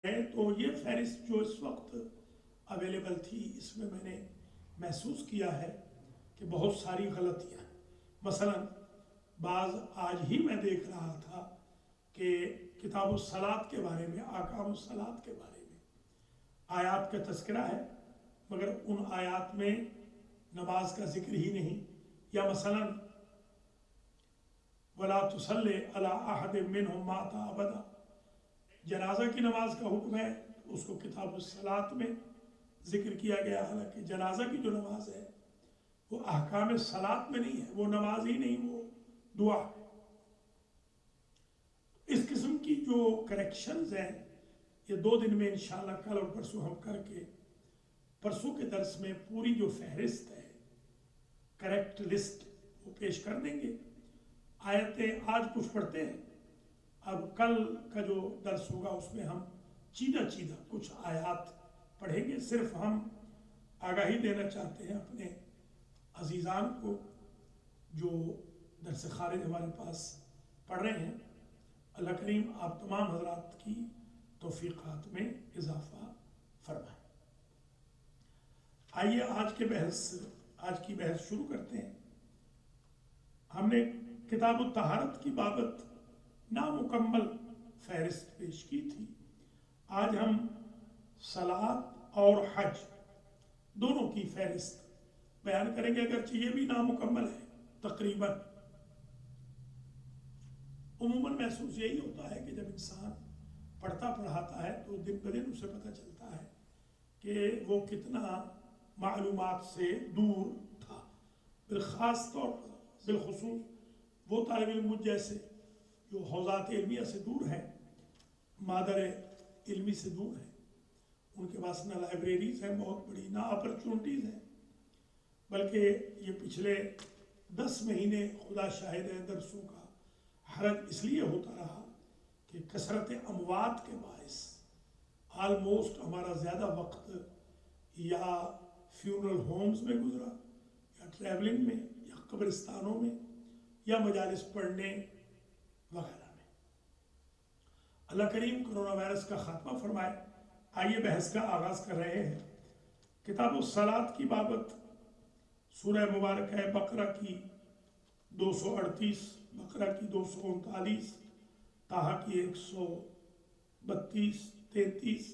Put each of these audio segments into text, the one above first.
تو یہ فہرست جو اس وقت اویلیبل تھی، اس میں نے محسوس کیا ہے کہ بہت ساری غلطیاں ہیں۔ مثلا بعض آج ہی میں دیکھ رہا تھا کہ کتاب الصلاۃ کے بارے میں، احکام الصلاۃ کے بارے میں آیات کا تذکرہ ہے، مگر ان آیات میں نماز کا ذکر ہی نہیں۔ یا مثلا وَلَا تُصَلِّ عَلَىٰ أَحَدٍ مِّنْهُمْ مَاتَ أَبَدًا، جنازہ کی نماز کا حکم ہے، اس کو کتاب الصلاۃ میں ذکر کیا گیا، حالانکہ جنازہ کی جو نماز ہے وہ احکام صلاۃ میں نہیں ہے، وہ نماز ہی نہیں، وہ دعا ہے۔ اس قسم کی جو کریکشنز ہیں، یہ 2 دن میں انشاءاللہ کل اور پرسوں ہم کر کے پرسوں کے درس میں پوری جو فہرست ہے، کریکٹ لسٹ، وہ پیش کر دیں گے۔ آیتیں آج کچھ پڑھتے ہیں، اب کل کا جو درس ہوگا اس میں ہم چیدہ چیدہ کچھ آیات پڑھیں گے۔ صرف ہم آگاہی دینا چاہتے ہیں اپنے عزیزان کو جو درس خارج ہمارے پاس پڑھ رہے ہیں۔ اللہ کریم آپ تمام حضرات کی توفیقات میں اضافہ فرمائے۔ آئیے آج کی بحث شروع کرتے ہیں۔ ہم نے کتاب الطہارت کی بابت نامکمل فہرست پیش کی تھی۔ آج ہم صلاۃ اور حج دونوں کی فہرست بیان کریں گے، اگرچہ یہ بھی نامکمل ہے تقریباً۔ عموماً محسوس یہی ہوتا ہے کہ جب انسان پڑھتا پڑھاتا ہے تو دن بدن اسے پتہ چلتا ہے کہ وہ کتنا معلومات سے دور تھا، بالخاص طور پر بالخصوص وہ طالب علم مجھ جیسے جو حوزات علمیہ سے دور ہیں، مادر علمی سے دور ہیں۔ ان کے پاس نہ لائبریریز ہیں بہت بڑی، نہ اپرچونٹیز ہیں، بلکہ یہ پچھلے 10 مہینے خدا شاہد ہے درسوں کا حرج اس لیے ہوتا رہا کہ کثرت اموات کے باعث آلموسٹ ہمارا زیادہ وقت یا فیونرل ہومز میں گزرا، یا ٹریولنگ میں، یا قبرستانوں میں، یا مجالس پڑھنے وغیرہ میں۔ اللہ کریم کرونا وائرس کا خاتمہ فرمائے۔ آئیے بحث کا آغاز کر رہے ہیں۔ کتاب الصلاۃ کی بابت سورہ مبارکہ بقرہ کی 238، بقرہ کی 239، طٰہٰ کی 132، 33،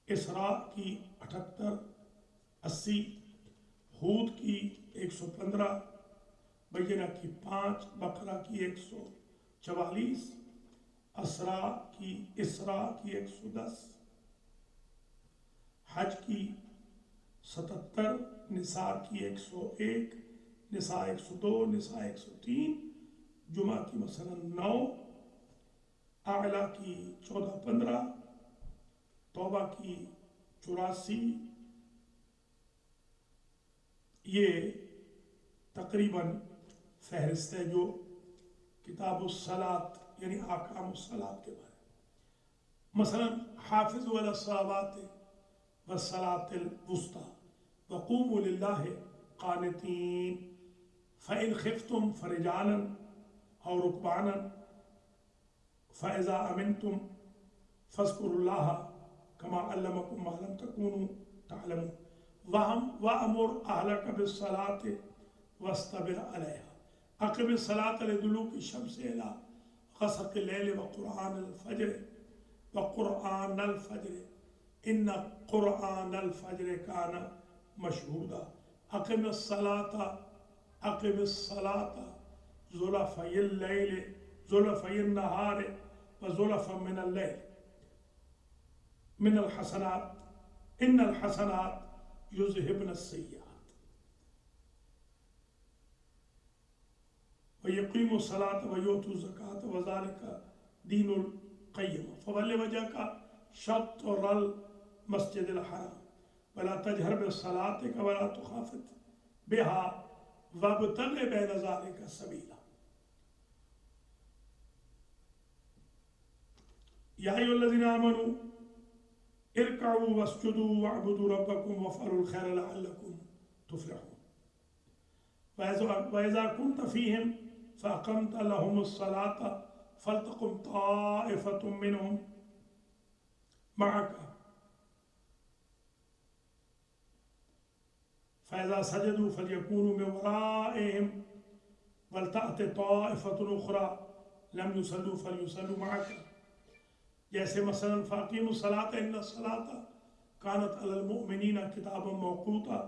اسراء کی 78، 80، ہود کی 115، بینہ کی 5، بقرہ کی 144، اسراء کی 110، حج کی 77، نساء کی 101، نساء 102، نساء 103، جمعہ کی مثلا 9، اعلیٰ کی 14-15، توبہ کی 84۔ یہ تقریباً فہرست ہے جو کتاب الصلاۃ یعنی احکام الصلاۃ کے بارے میں۔ مثلا حافظوا علی الصلوات والصلاۃ الوسطی وقوموا للہ قانتین فإن خفتم فرجالا أو ركبانا فإذا أمنتم فاذكروا الله كما علمكم ما لم تكونوا تعلمون وأمر أهلك بالصلاة واصطبر عليها أقم الصلاة لدلوك الشمس إلى غسق الليل وقرآن الفجر إن قرآن الفجر كان مشهودا أقم الصلاة زلفي الليل زلفي النهار وزلفا من الليل من الحسنات إن الحسنات يذهبن السيئات ويقيموا الصلاة ويؤتوا الزكاة وذلك دين القيم فول وجهك شطر المسجد الحرام ولا تجهر بصلاتك ولا تخافت بها وابتغ بين ذلك سبيلا يا أيها الذين آمنوا اركعوا واسجدوا واعبدوا ربكم وافعلوا الخير لعلكم تفلحون وإذا كنت فيهم فأقمت لهم الصلاة فلتقم طائفة منهم معك فإذا سجدوا فليكونوا من ورائهم ولتأت طائفة أخرى لم يصلوا فليصلوا معك. جیسے مثلا فاقیموا الصلاۃ ان الصلاۃ کانت علی المؤمنین کتابا موقوتا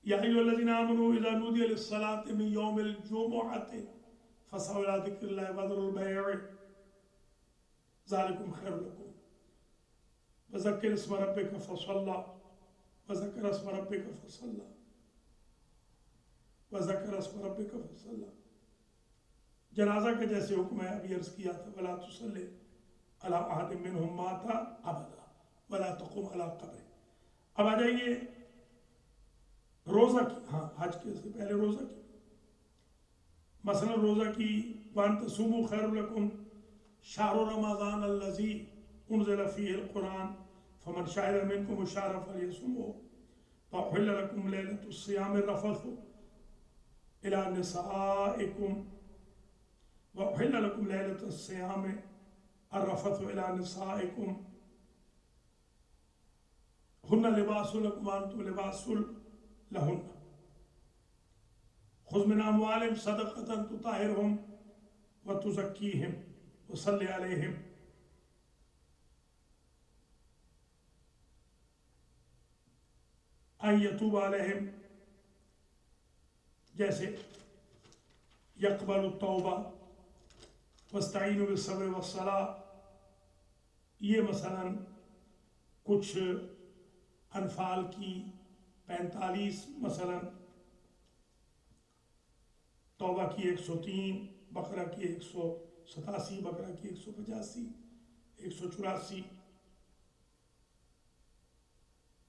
یا ایھا الذین آمنوا اذا نودی للصلاۃ من یوم الجمعۃ فاسعوا الی ذکر اللہ وذروا البیع ذلکم خیر لکم وذکر اسم ربک فصلی وذکر اسم ربک فصلی وذکر اسم ربک فصلی. جنازہ کا جیسے حکم ہے ابھی عرض کیا تھا ولا تصلی علی احد منہم مات ابدا ولا تقم علی قبر. اب آ جائیے روزہ کی. ہاں حج کے سے پہلے روزہ کی. مثلا روزہ کی وان تصوموا خیر لکم شہر رمضان الذی انزل فیہ القرآن فمن شہد منکم الشہر فلیصمہ وأحل لکم لیلۃ الصیام الرفث الی نسائکم وأحل لكم ليلة الصيام الرفث إلى نسائكم هن لباس لكم وأنتم لباس لهن خذ من أموالهم صدقة تطهرهم وتزكيهم وصل عليهم أن يتوب عليهم جیسے يقبل التوبة وَاسْتَعِينُوا بِالصَّبْرِ وَالصَّلَاةِ. یہ مثلا کچھ انفال کی 45 مثلا توبہ کی 103 بقرہ کی 187 بقرہ کی 185 184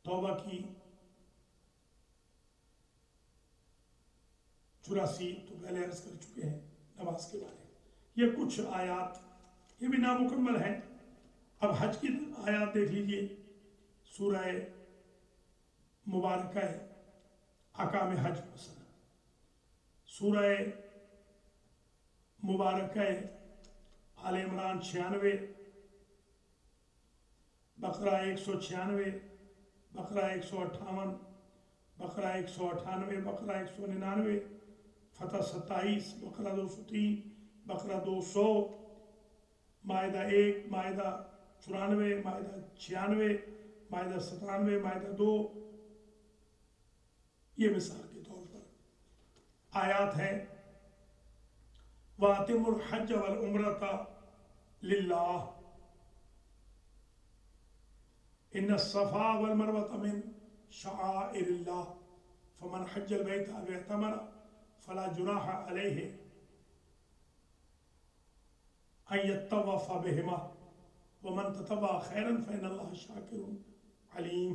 توبہ کی 84 تو پہلے عرض کر چکے ہیں نماز کے بارے میں. یہ کچھ آیات یہ بھی نامکمل ہیں. اب حج کی آیات دیکھ لیجئے. سورہ مبارکہ احکام حج مثلا سورہ مبارکہ آل عمران 96 بقرہ 196 بقرہ 158 بقرہ 198 بقرہ 199 فتح 27 بقرہ 203 بقرہ 200 مائدہ 1 مائدہ 94 مائدہ 96 مائدہ 97 مائدہ 2. یہ مثال کے طور پر آیات ہیں. وَأَتِمُّوا الْحَجَّ وَالْعُمْرَةَ لِلَّهِ إِنَّ الصَّفَا وَالْمَرْوَةَ مِنْ شَعَائِرِ اللَّهِ فَمَنْ حَجَّ الْبَيْتَ أَوِ اعْتَمَرَ فَلَا جُنَاحَ عَلَيْهِ أن يطوف بهما ومن تطوع خيرا فإن الله شاكر عليم.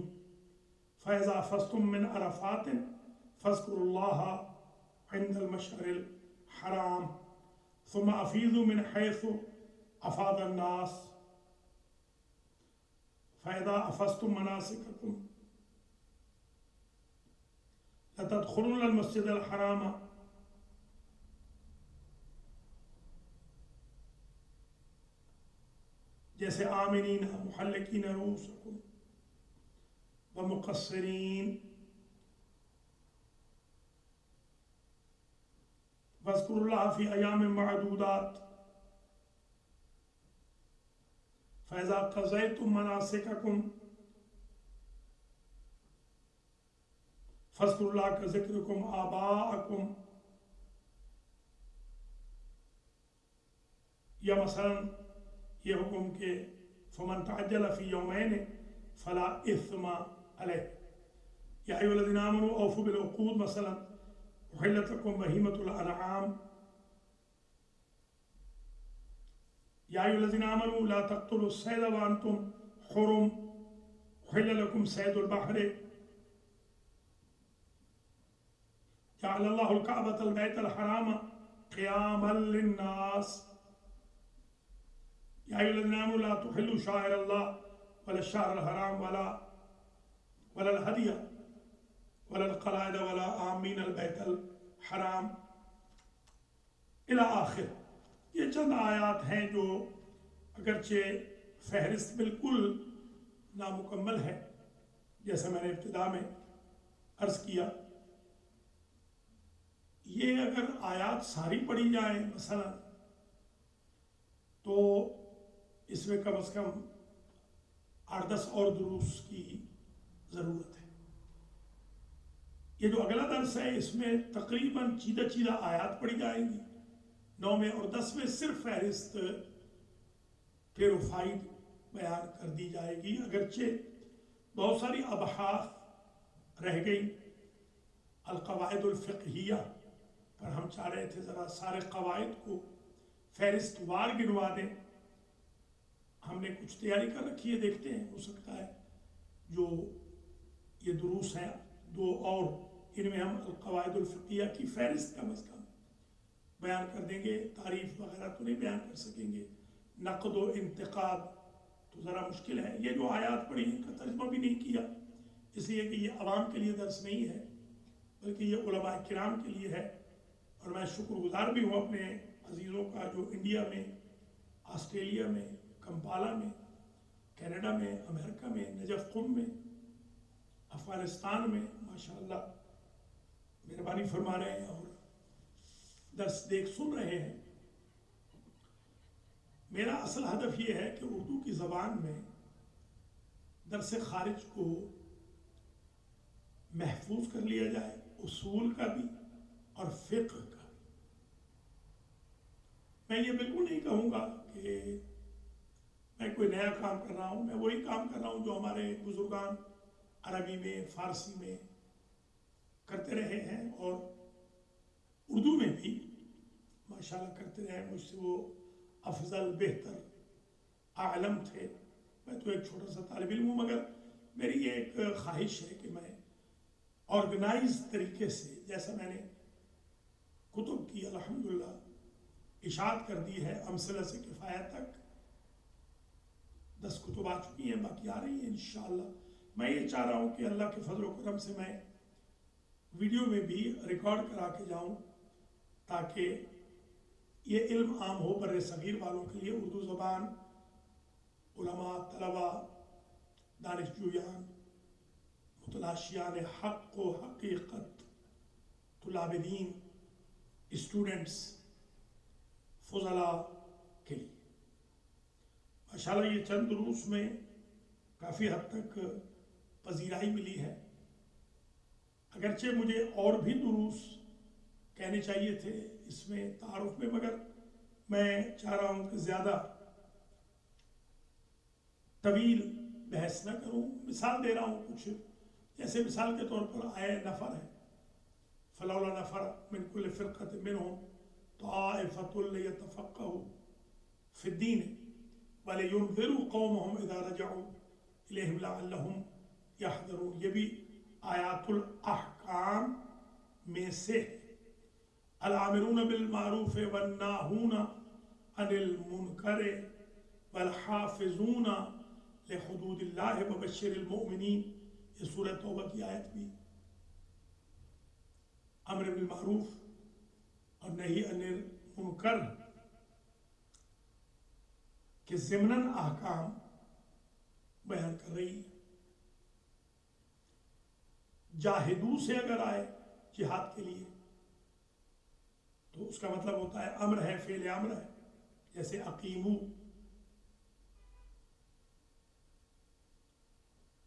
فإذا أفضتم من عرفات فاذكروا الله عند المشعر الحرام ثم أفيضوا من حيث أفاض الناس فإذا أفضتم مناسككم لتدخلون المسجد الحرام جیسے آمنین محلقین رؤوسکم ومقصرین واذکروا اللہ فی ایام معدودات فاذا قضیتم مناسککم فاذکروا اللہ کذکرکم آباءکم. یا مثلا یہ حکم کہ فمن تعجل فی یومین فلا اثم علیہ. یا ایھا الذین آمنوا اوفوا بالعقود مثلا احلت لکم بہیمۃ الانعام. یا ایھا الذین آمنوا لا تقتلوا الصید وانتم حرم احل لکم صید البحر. جعل اللہ الکعبۃ البیت الحرام قیاما للناس. یا ایھا الذین آمنوا لا تحلوا شعائر اللہ ولا الشہر الحرام ولا الہدی ولا القلائد ولا آمین البیت الحرام الی آخر. یہ چند آیات ہیں جو اگرچہ فہرست بالکل نامکمل ہے، جیسا میں نے ابتدا میں عرض کیا. یہ اگر آیات ساری پڑھی جائیں مثلا تو اس میں کم از کم 8-10 اور دروس کی ضرورت ہے. یہ جو اگلا درس ہے اس میں تقریباً چیدہ آیات پڑھی جائیں گی. 9 میں اور 10 میں صرف فہرست کلیریفائڈ بیان کر دی جائے گی، اگرچہ بہت ساری ابحاث رہ گئی. القواعد الفقہیہ پر ہم چاہ رہے تھے ذرا سارے قواعد کو فہرست وار گنوا دیں. ہم نے کچھ تیاری کر رکھی ہے، دیکھتے ہیں، ہو سکتا ہے جو یہ دروس ہیں 2 اور ان میں ہم القواعد الفقہیہ کی فہرست کم از کم بیان کر دیں گے. تعریف وغیرہ تو نہیں بیان کر سکیں گے. نقد و انتقاد تو ذرا مشکل ہے. یہ جو آیات پڑھی ان کا ترجمہ بھی نہیں کیا، اس لیے کہ یہ عوام کے لیے درس نہیں ہے بلکہ یہ علماء کرام کے لیے ہے. اور میں شکر گزار بھی ہوں اپنے عزیزوں کا جو انڈیا میں، آسٹریلیا میں، کمپالا میں، کینیڈا میں، امریکہ میں، نجف قم میں، افغانستان میں ماشاءاللہ مہربانی فرما رہے ہیں اور درس دیکھ سن رہے ہیں. میرا اصل ہدف یہ ہے کہ اردو کی زبان میں درس خارج کو محفوظ کر لیا جائے، اصول کا بھی اور فقہ کا بھی. میں یہ بالکل نہیں کہوں گا کہ میں کوئی نیا کام کر رہا ہوں. میں وہی کام کر رہا ہوں جو ہمارے بزرگان عربی میں، فارسی میں کرتے رہے ہیں اور اردو میں بھی ماشاءاللہ کرتے رہے. مجھ سے وہ افضل، بہتر، اعلم تھے. میں تو ایک چھوٹا سا طالب علم ہوں، مگر میری یہ ایک خواہش ہے کہ میں آرگنائز طریقے سے، جیسا میں نے کتب کی الحمدللہ اشاعت کر دی ہے، امثلہ سے کفایت تک 10 کتب آ چکی ہیں، باقی آ رہی ہیں انشاءاللہ. میں یہ چاہ رہا ہوں کہ اللہ کے فضل و کرم سے میں ویڈیو میں بھی ریکارڈ کرا کے جاؤں تاکہ یہ علم عام ہو بر صغیر والوں کے لیے. اردو زبان علماء، طلباء، دانش جویان، متلاشیان حق و حقیقت، طلاب دین، اسٹوڈنٹس، فضلاء کے لیے ماشاءاللہ یہ چند دروس میں کافی حد تک پذیرائی ملی ہے. اگرچہ مجھے اور بھی دروس کہنے چاہیے تھے اس میں تعارف میں، مگر میں چاہ رہا ہوں کہ زیادہ طویل بحث نہ کروں. مثال دے رہا ہوں کچھ، جیسے مثال کے طور پر آئے نفر ہے، فلولا نفر من کل فرقۃ منہم طائفۃ لیتفقہوا فی الدین ولینذروا قومہم اذا رجعوا الیہم لعلہم یحذرون. یہ بھی آیات الاحکام میں سے ہے. العامرون بالمعروف والناہون عن المنکر والحافظون لحدود اللہ وبشر المؤمنین. یہ سورہ توبہ کی آیت بھی امر بالمعروف اور نہی عن المنکر کے ضمناً احکام بیان کر رہی ہے. جاہدو سے اگر آئے جہاد کے لیے تو اس کا مطلب ہوتا ہے امر ہے، فعل امر ہے، جیسے اقیمو.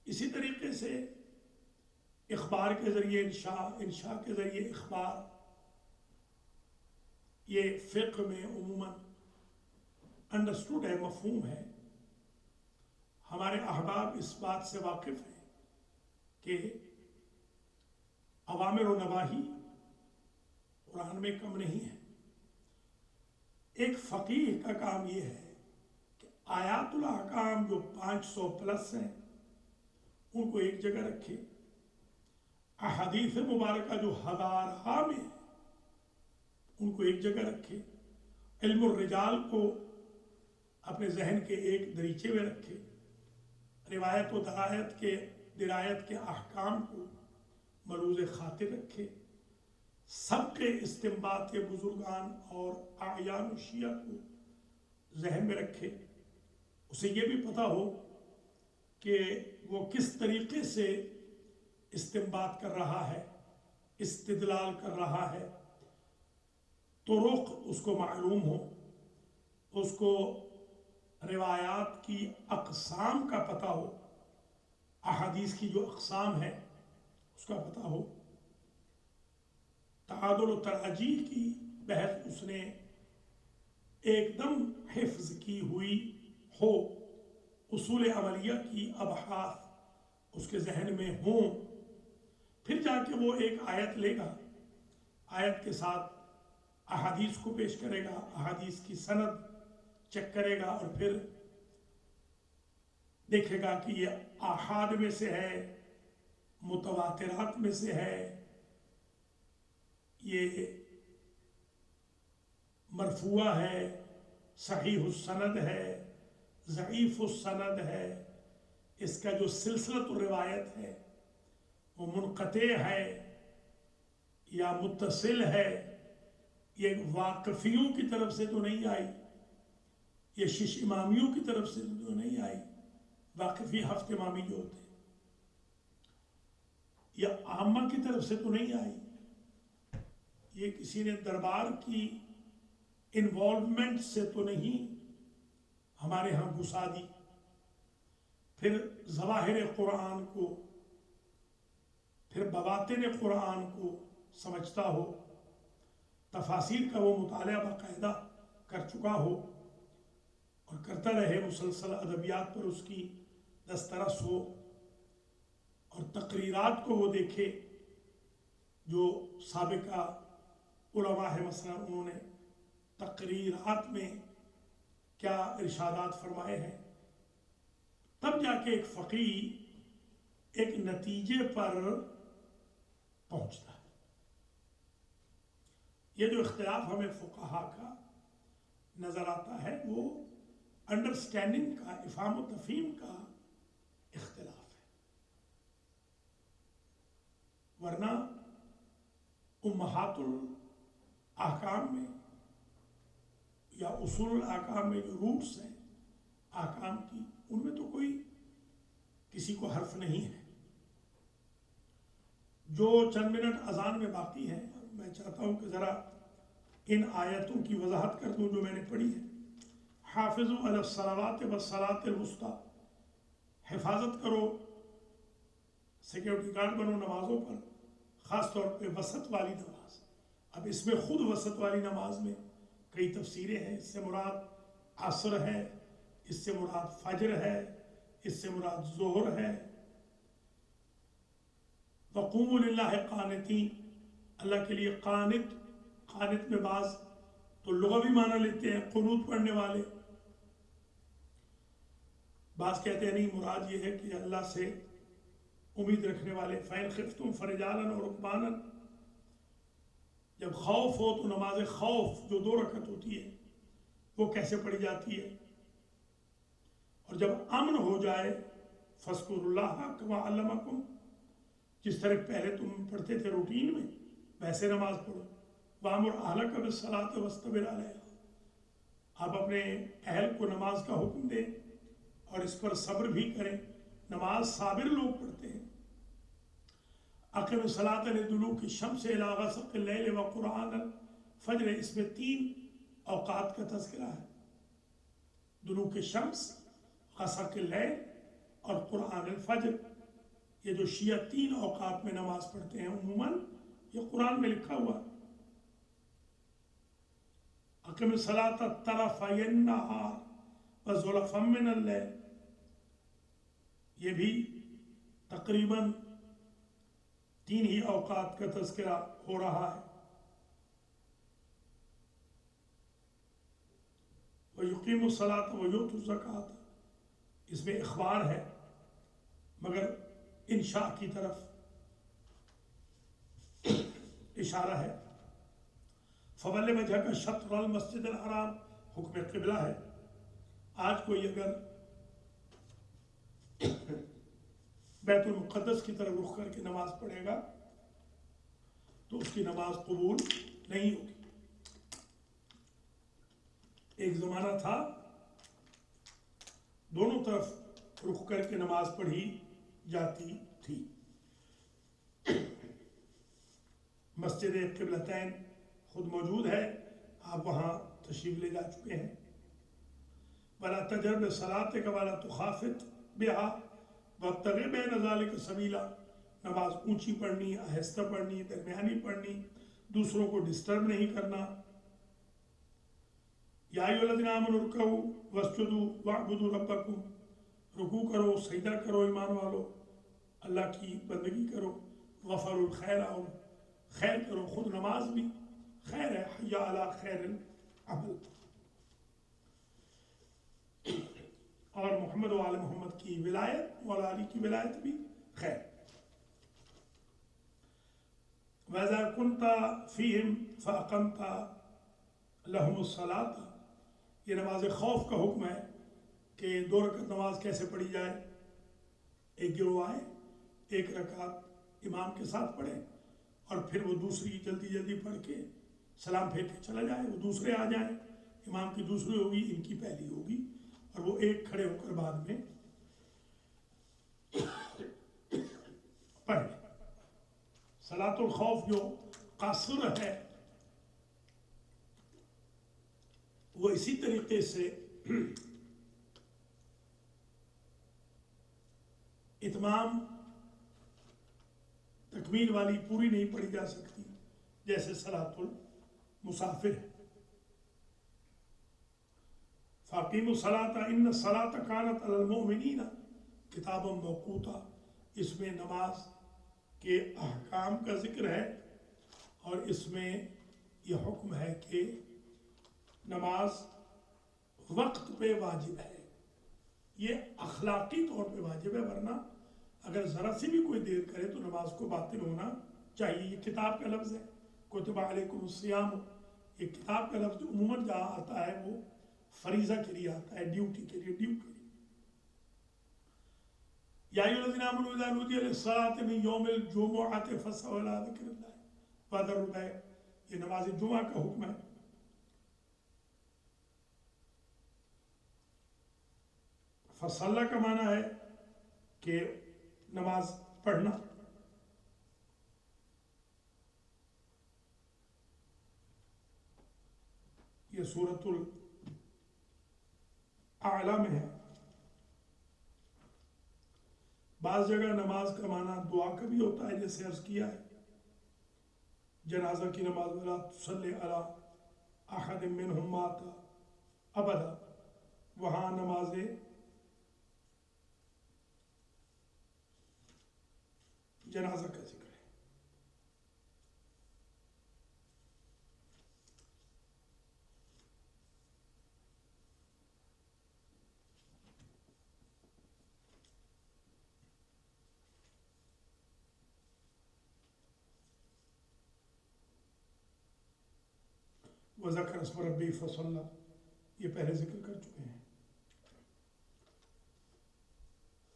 اسی طریقے سے اخبار کے ذریعے انشاء، انشاء کے ذریعے اخبار، یہ فقہ میں عموماً انڈرسٹوڈ ہے، مفہوم ہے. ہمارے احباب اس بات سے واقف ہیں کہ اوامر و نواہی قرآن میں کم نہیں ہے. ایک فقیہ کا کام یہ ہے کہ آیات الاحکام جو 500 پلس ہیں ان کو ایک جگہ رکھے، احادیث مبارکہ جو ہزارہ میں ہیں ان کو ایک جگہ رکھے، علم الرجال کو اپنے ذہن کے ایک دریچے میں رکھے، روایت و درایت کے احکام کو ملوز خاطر رکھے، سب کے استنباط بزرگان اور اعیان و شیعہ کو ذہن میں رکھے، اسے یہ بھی پتہ ہو کہ وہ کس طریقے سے استنباط کر رہا ہے، استدلال کر رہا ہے، طرق اس کو معلوم ہو، اس کو روایات کی اقسام کا پتہ ہو، احادیث کی جو اقسام ہے اس کا پتہ ہو، تعادل و تراجیح کی بحث اس نے ایک دم حفظ کی ہوئی ہو، اصول عملیہ کی ابحاث اس کے ذہن میں ہوں، پھر جا کے وہ ایک آیت لے گا، آیت کے ساتھ احادیث کو پیش کرے گا، احادیث کی سند چیک کرے گا، اور پھر دیکھے گا کہ یہ آحاد میں سے ہے، متواترات میں سے ہے، یہ مرفوع ہے، صحیح السند ہے، ضعیف السند ہے، اس کا جو سلسلۃ الروایت ہے وہ منقطع ہے یا متصل ہے، یہ واقفیوں کی طرف سے تو نہیں آئی، یہ شش امامیوں کی طرف سے تو نہیں آئی، واقفی ہفت امامی جو ہوتے ہیں، یہ عامہ کی طرف سے تو نہیں آئی، یہ کسی نے دربار کی انوالومنٹ سے تو نہیں ہمارے ہاں گھسا دی، پھر ظواہر قرآن کو، پھر بواطن قرآن کو سمجھتا ہو، تفاسیر کا وہ مطالعہ باقاعدہ کر چکا ہو اور کرتا رہے، مسلسل ادبیات پر اس کی دسترس ہو، اور تقریرات کو وہ دیکھے جو سابقہ علماء ہے، مثلا انہوں نے تقریرات میں کیا ارشادات فرمائے ہیں، تب جا کے ایک فقیہ ایک نتیجے پر پہنچتا ہے۔ یہ جو اختلاف ہمیں فقہا کا نظر آتا ہے وہ انڈرسٹینڈنگ کا، افہام و تفہیم کا اختلاف ہے، ورنہ امہات الاحکام میں یا اصول الاحکام میں جو روٹس ہیں احکام کی، ان میں تو کوئی کسی کو حرف نہیں ہے۔ جو چند منٹ اذان میں باقی ہیں، میں چاہتا ہوں کہ ذرا ان آیتوں کی وضاحت کر دوں جو میں نے پڑھی ہے۔ حافظوا علی الصلوات والصلاۃ الوسطی، حفاظت کرو، سیکیورٹی گارڈ بنو نمازوں پر، خاص طور پہ وسط والی نماز۔ اب اس میں خود وسط والی نماز میں کئی تفسیریں ہیں، اس سے مراد عصر ہے، اس سے مراد فجر ہے، اس سے مراد ظہر ہے۔ وقوموا للہ قانتین، اللہ کے لیے قانت، قانت میں بعض تو لغوی معنی لیتے ہیں قنوت پڑھنے والے، بعض کہتے ہیں نہیں مراد یہ ہے کہ اللہ سے امید رکھنے والے۔ فَإِنْ خِفْتُمْ فَرِجَالًا وَرُكْبَانًا، جب خوف ہو تو نماز خوف جو 2 رکعت ہوتی ہے وہ کیسے پڑھی جاتی ہے، اور جب امن ہو جائے فَاذْكُرُوا اللَّهَ كَمَا عَلَّمَكُمْ، جس طرح پہلے تم پڑھتے تھے روٹین میں ویسے نماز پڑھو۔ وَأَمُرْ أَهْلَكَ بِالصَّلَاةِ وَاصْطَبِرْ عَلَيْهَا، آپ اپنے اہل کو نماز کا حکم دیں اور اس پر صبر بھی کریں، نماز صابر لوگ پڑھتے ہیں۔ أَقِمِ الصَّلَاةَ لِدُلُوكِ الشَّمْسِ إِلَىٰ غَسَقِ اللَّيْلِ وَقُرْآنَ الْفَجْرِ، اس میں 3 اوقات کا تذکرہ ہے، دلوک الشمس، غسق اللیل اور قرآن الفجر۔ یہ جو شیعہ 3 اوقات میں نماز پڑھتے ہیں عموماً یہ قرآن میں لکھا ہوا ہے۔ اقم الصلاۃ طرفی النہار وزلفا من اللیل، یہ بھی تقریباً 3 ہی اوقات کا تذکرہ ہو رہا ہے۔ وَيُقِيمُ الصَّلَاةَ وَيُؤْتُوا الزَّكَاةَ، اس میں اخبار ہے مگر انشاء کی طرف اشارہ ہے۔ فَوَلِّ وَجْهَكَ شَطْرَ الْمَسْجِدِ الْحَرَامِ، حکم قبلہ ہے۔ آج کوئی اگر بیت المقدس کی طرف رخ کر کے نماز پڑھے گا تو اس کی نماز قبول نہیں ہوگی۔ ایک زمانہ تھا دونوں طرف رخ کر کے نماز پڑھی جاتی تھی۔ مسجد قبلتین خود موجود ہے، آپ وہاں تشریف لے جا چکے ہیں۔ وَلَا تَجْهَرْ بِصَلَاتِكَ وَلَا تُخَافِتْ بِهَا وَابْتَغِ بَيْنَ ذَلِكَ سَبِيلًا، نماز اونچی پڑھنی، آہستہ پڑھنی، درمیانی پڑھنی، دوسروں کو ڈسٹرب نہیں کرنا۔ یا ایھا الذین آمنوا ارکعوا واسجدوا واعبدوا ربکم، رکوع کرو، سجدہ کرو ایمان والو، اللہ کی بندگی کرو، وفعلوا الخیر، اور خیر کرو، خود نماز بھی خیر ہے، حی علی خیر العمل، اور محمد و آل محمد کی ولایت، مولا علی کی ولایت بھی خیر۔ وَإِذَا كُنْتَ فِيهِمْ فَأَقَمْتَ لَهُمُ الصَّلَاةَ، یہ نماز خوف کا حکم ہے کہ 2 رکعت نماز کیسے پڑھی جائے۔ ایک گروہ آئے، 1 رکعت امام کے ساتھ پڑھے، اور پھر وہ دوسری جلدی جلدی پڑھ کے سلام پھیر کے چلا جائے، وہ دوسرے آ جائیں، امام کی دوسری ہوگی، ان کی پہلی ہوگی، اور وہ ایک کھڑے ہو کر بعد میں پڑھ لیں۔ صلاۃ الخوف جو قاصر ہے، وہ اسی طریقے سے اتمام تکمیل والی پوری نہیں پڑھی جا سکتی جیسے صلاۃ المسافر ہے۔ فَأَقِیمُوا الصَّلَاةَ إِنَّ الصَّلَاةَ كَانَتْ عَلَى الْمُؤْمِنِينَ کتابًا موقوتا، اس میں نماز کے احکام کا ذکر ہے، اور اس میں یہ حکم ہے کہ نماز وقت پہ واجب ہے، یہ اخلاقی طور پہ واجب ہے، ورنہ اگر ذرا سی بھی کوئی دیر کرے تو نماز کو باطل ہونا چاہیے۔ یہ کتاب کا لفظ ہے، کتب علیکم الصیام، یہ کتاب کا لفظ عموماً جہاں آتا ہے وہ فریضہ کے لیے آتا ہے، ڈیوٹی کے لیے، ڈیو کے لیے۔ یا ایھا الذین آمنوا اذا نودی للصلاۃ من یوم الجمعۃ فاسعوا الی ذکر اللہ وذروا البیع، یہ نماز جمعہ کا حکم ہے۔ فصلی کا معنی ہے کہ نماز پڑھنا۔ یہ سورۃ الاعلیٰ میں ہے۔ بعض جگہ نماز کا معنی دعا کا بھی ہوتا ہے، جیسے عرض کیا ہے جنازہ کی نماز ولا تصلی علی احد منہم مات ابدا، وہاں نماز جنازہ کا ذکر ہے۔ وذکر اسم ربی فصلی، یہ پہلے ذکر کر چکے ہیں۔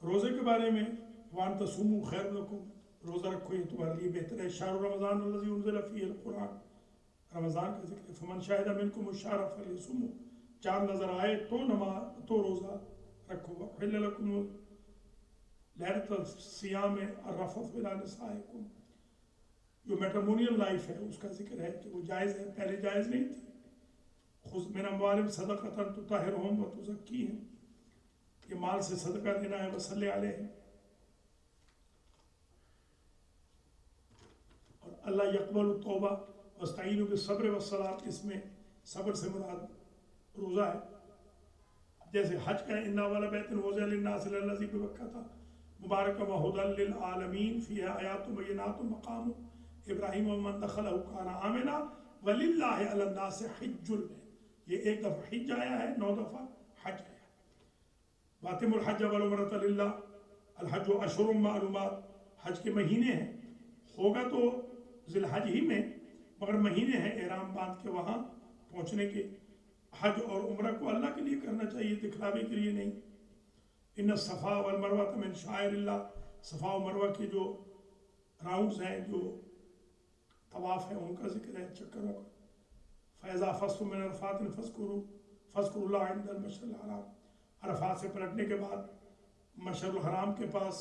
روزے کے بارے میں وان تصوموا خیر لکم، روزہ رکھو یہ تمہارے لیے بہتر ہے۔ شہر رمضان الذی انزل فیہ القرآن، رمضان کا ذکر ہے۔ فمن شہد منکم الشہر فلیصمہ، چاند نظر آئے تو روزہ رکھو۔ وحل لکم لیلۃ الصیام الرفث الی نسائکم، جو میٹرمونیل لائف ہے اس کا ذکر ہے کہ وہ جائز ہے، پہلے جائز نہیں تھی۔ خذ من اموالہم صدقۃ تطہرہم وتزکیہم، یہ مال سے صدقہ دینا ہے، وصلی علیہم، اور اللہ یقبل التوبہ، واستعینوا بالصبر والصلاۃ، اس میں صبر سے مراد روزہ ہے۔ جیسے حج کا ان اول بیت وضع للناس الذی ببکۃ مبارکا وہدی للعالمین فیہ آیات بینات مقام ابراہیم ومن دخلہ کان آمنا وللہ علی الناس حج البیت، یہ ایک دفعہ حج آیا ہے، 9 دفعہ حج آیا ہے۔ واتم الحج والعمرۃ للہ، الحج اشہر معلومات، حج کے مہینے ہیں، ہوگا تو ذی الحج ہی میں، مگر مہینے ہیں احرام باندھ کے وہاں پہنچنے کے۔ حج اور عمرہ کو اللہ کے لیے کرنا چاہیے، دکھلاوے کے لیے نہیں۔ ان الصفا والمروہ من شعائر اللہ، صفا و مروہ کے جو راؤنڈز ہیں، جو طواف ہے، ان کا ذکر ہے، چکروں کا۔ فَإِذَا فَصْتُم مِّنْ عَرَفَاتٍ فَاذْكُرُوا اللَّهَ عِندَ الْمَشْعَرِ الْحَرَامِ، عرفات سے پلٹنے کے بعد مشعر الحرام کے پاس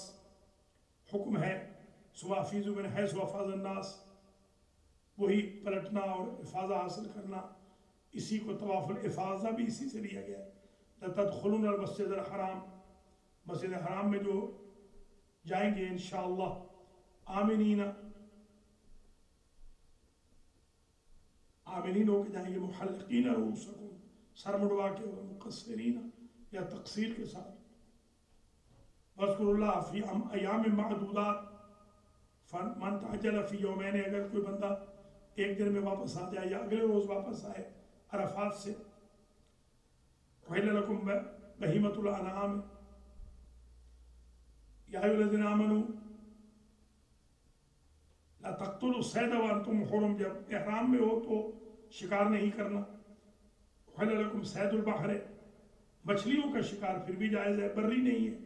حکم ہے سوافیزو من حیث افاض الناس، وہی پلٹنا اور افاظہ حاصل کرنا، اسی کو طواف الافاظہ بھی اسی سے لیا گیا ہے۔ لَتَدْخُلُونَ الْمَسْجِدَ الْحَرَام، مسجد حرام میں جو جائیں گے انشاءاللہ آمنین ہو کے جائیں گے، محلقین رؤوسکم، سر مڑوا کے، اور مقصرین یا تقصیر کے ساتھ۔ وَاذْكُرُوا اللَّهَ فِي أَيَّامٍ مَعْدُودَاتٍ، فَمَنْ تَعَجَّلَ فِي يَوْمَيْنِ، اگر کوئی بندہ ایک دن میں واپس آ جائے یا اگلے روز واپس آئے عرفات سے، أُحِلَّ لَكُمْ بَهِیمَةُ الْأَنْعَامِ یا أَیُّهَا الَّذِینَ آمَنُوا لَا تَقْتُلُوا الصَّیدَ وَأَنْتُمْ حُرُمٌ، جب احرام میں ہو تو شکار نہیں کرنا۔ أُحِلَّ لَكُمْ صَیدُ الْبَحْرِ، مچھلیوں کا شکار پھر بھی جائز ہے، بری نہیں ہے۔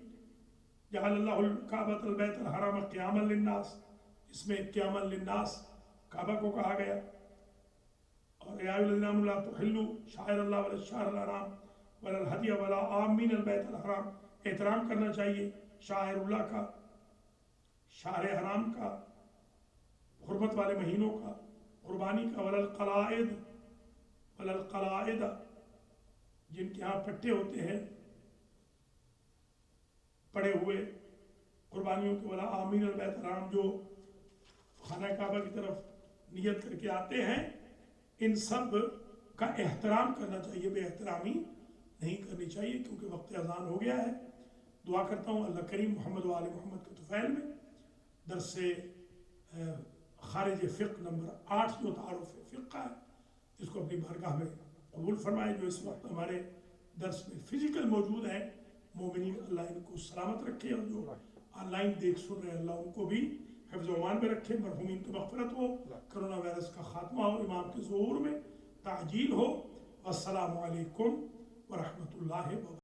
جعل اللہ الکعبۃ البیت الحرام قیاما للناس، اس میں قیاما للناس کعبہ کو کہا گیا۔ اور یا ایھا الذین آمنوا لا تحلوا شعائر اللہ ولا الشہر الحرام ولا الہدی ولا آمین البیت الحرام، احترام کرنا چاہیے شعائر اللہ کا، شہر حرام کا، حرمت والے مہینوں کا، قربانی کا، ولا القلائد جن کے ہاں پٹے ہوتے ہیں پڑے ہوئے قربانیوں کے، ولا آمین البیت الحرام جو خانہ کعبہ کی طرف نیت کر کے آتے ہیں، ان سب کا احترام کرنا چاہیے، بے احترامی نہیں کرنی چاہیے، کیونکہ وقت اذان ہو گیا ہے۔ دعا کرتا ہوں اللہ کریم محمد و آل محمد کے طفیل میں درس خارج فقہ نمبر 8 جو تعارف فقہ ہے، اس کو اپنی بارگاہ میں قبول فرمائے۔ جو اس وقت ہمارے درس میں فزیکل موجود ہیں مومنین، اللہ ان کو سلامت رکھے، اور جو آن لائن دیکھ سن رہے ہیں اللہ ان کو بھی حفظ و امان میں رکھے، مرحومین کی مغفرت ہو، کرونا وائرس کا خاتمہ ہو، امام کے ظہور میں تعجیل ہو۔ والسلام علیکم ورحمۃ اللہ وبرکاتہ۔